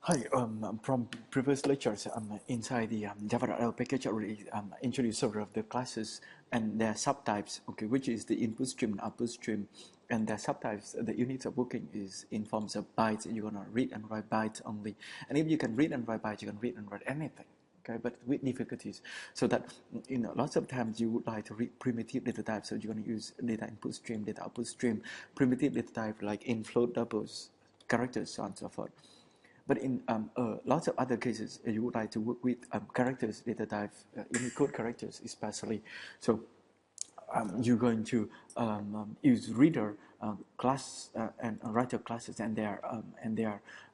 Hi, from previous lectures, inside the Java.L package, I already introduced several of the classes and their subtypes, okay, which is the input stream and output stream, and their subtypes, the units of working is in forms of bytes. You're gonna read and write bytes only, and if you can read and write bytes, you can read and write anything. Okay, but with difficulties, so that lots of times you would like to read primitive data types, so you're going to use data input stream, data output stream, primitive data type like in float, doubles, characters, so on and so forth. But in lots of other cases, you would like to work with characters, data types, Unicode characters especially. So you're going to use reader class and writer classes and their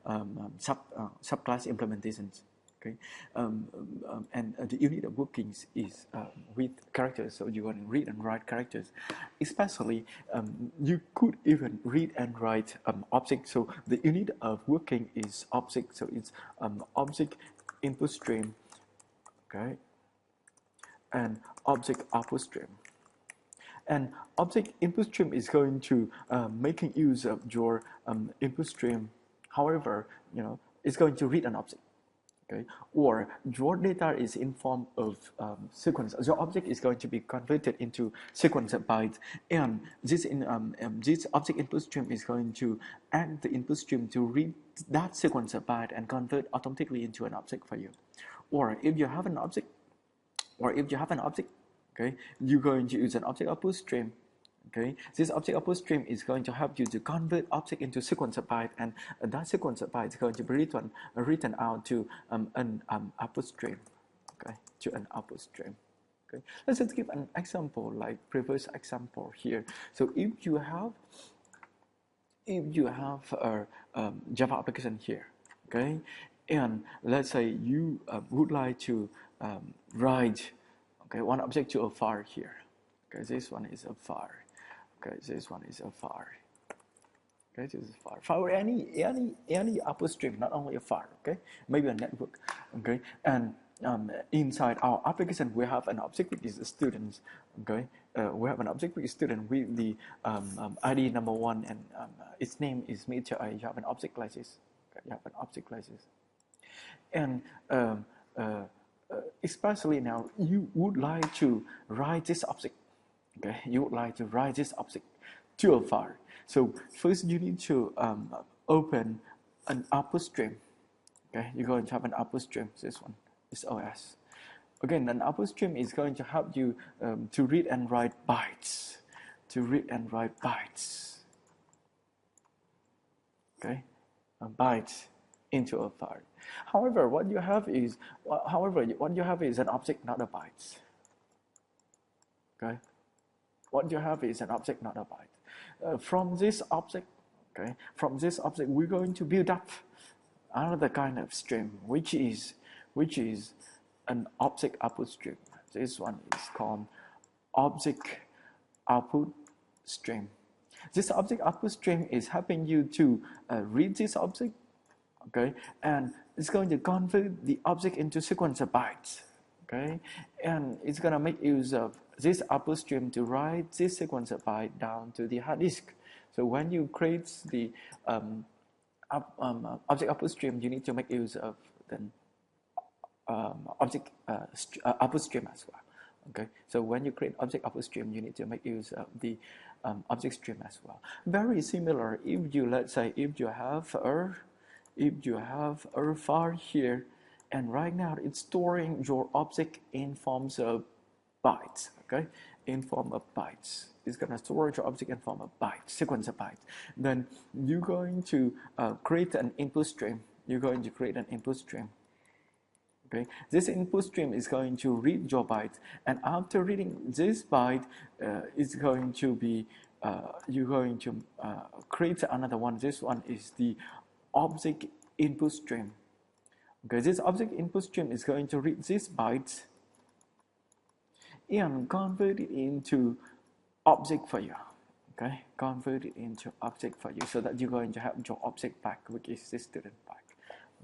subclass implementations. Okay, and the unit of workings is with characters, so you want to read and write characters. Especially, you could even read and write objects. So the unit of working is object. So it's object input stream, okay, and object output stream. And object input stream is going to making use of your input stream. However, it's going to read an object. Okay, or your data is in form of sequence. Your object is going to be converted into sequence of bytes, and this object input stream is going to add the input stream to read that sequence of byte and convert automatically into an object for you. Or if you have an object, okay, you're going to use an object output stream. Okay, this object output stream is going to help you to convert object into sequence of byte, and that sequence of byte is going to be written out to an output stream. Okay, to an output stream. Okay, let's just give an example like previous example here. So if you have a Java application here, okay, and let's say you would like to write one object to a file here. Okay, this one is a file. Okay, this one is a file. Okay, this is a file. File any output stream, not only a file. Okay, maybe a network. Okay, and inside our application we have an object which is a student. Okay, we have an object which is student with the ID number 1 and its name is Mr. A. You have an object like this. Okay, you have an object like this, and especially now you would like to write this object. Okay, you would like to write this object to a file. So first you need to open an output stream. Okay, you're going to have an output stream. This one is OS. Again, an output stream is going to help you to read and write bytes. Okay, bytes into a file. However, what you have is an object, not a byte. Okay. What you have is an object, not a byte. From this object, we're going to build up another kind of stream, which is an object output stream. This one is called object output stream. This object output stream is helping you to read this object, okay, and it's going to convert the object into sequence of bytes, okay, and it's going to make use of this output stream to write this sequence of byte down to the hard disk. So when you create the object output stream, you need to make use of the object output stream as well. Okay, so when you create object output stream, you need to make use of the object stream as well. Very similar. If you have a file here, and right now it's storing your object in forms of bytes. Okay, in form of bytes. It's gonna store your object in form of bytes, sequence of bytes. Then you're going to create an input stream. Okay, this input stream is going to read your byte, and after reading this byte, it's going to be you're going to create another one. This one is the object input stream. Okay, this object input stream is going to read this byte and convert it into object for you. Okay, convert it into object for you, so that you're going to have your object back, which is this student back.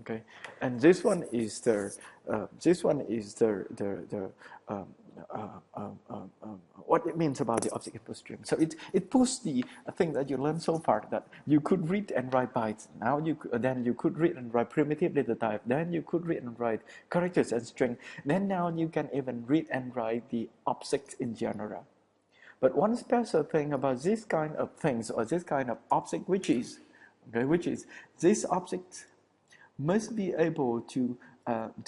Okay, and this one is the um, uh, what it means about the object input stream. So it puts the thing that you learned so far, that you could read and write bytes. Now then you could read and write primitive data type. Then you could read and write characters and string. Then now you can even read and write the objects in general. But one special thing about this kind of things, or this kind of object, which is this object must be able to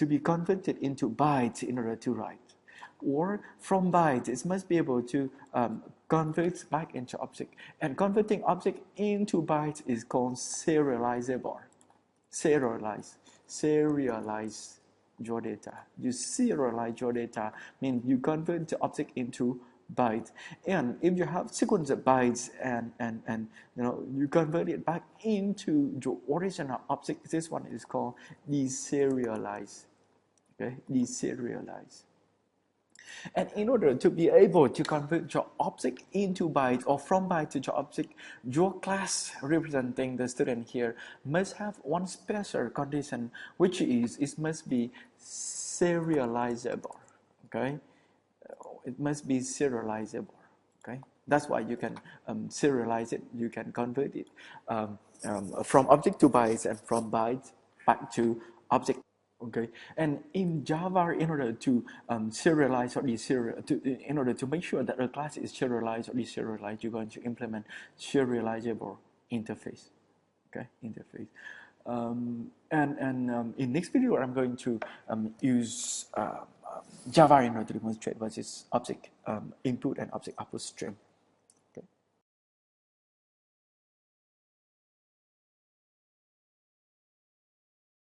be converted into bytes in order to write, or from bytes it must be able to convert back into object. And converting object into bytes is called serializable. Serialize your data. You serialize your data means you convert the object into bytes. And if you have sequence of bytes and you convert it back into your original object, this one is called deserialize. Okay, deserialize. And in order to be able to convert your object into bytes, or from byte to your object, your class representing the student here must have one special condition, which is it must be serializable. Okay, it must be serializable. Okay, that's why you can serialize it. You can convert it from object to bytes, and from bytes back to object. Okay, and in Java, in order to serialize or deserialize, in order to make sure that a class is serialized or deserialized, you're going to implement serializable interface. Okay, interface. In next video, I'm going to use Java in order to demonstrate what is object input and object output stream.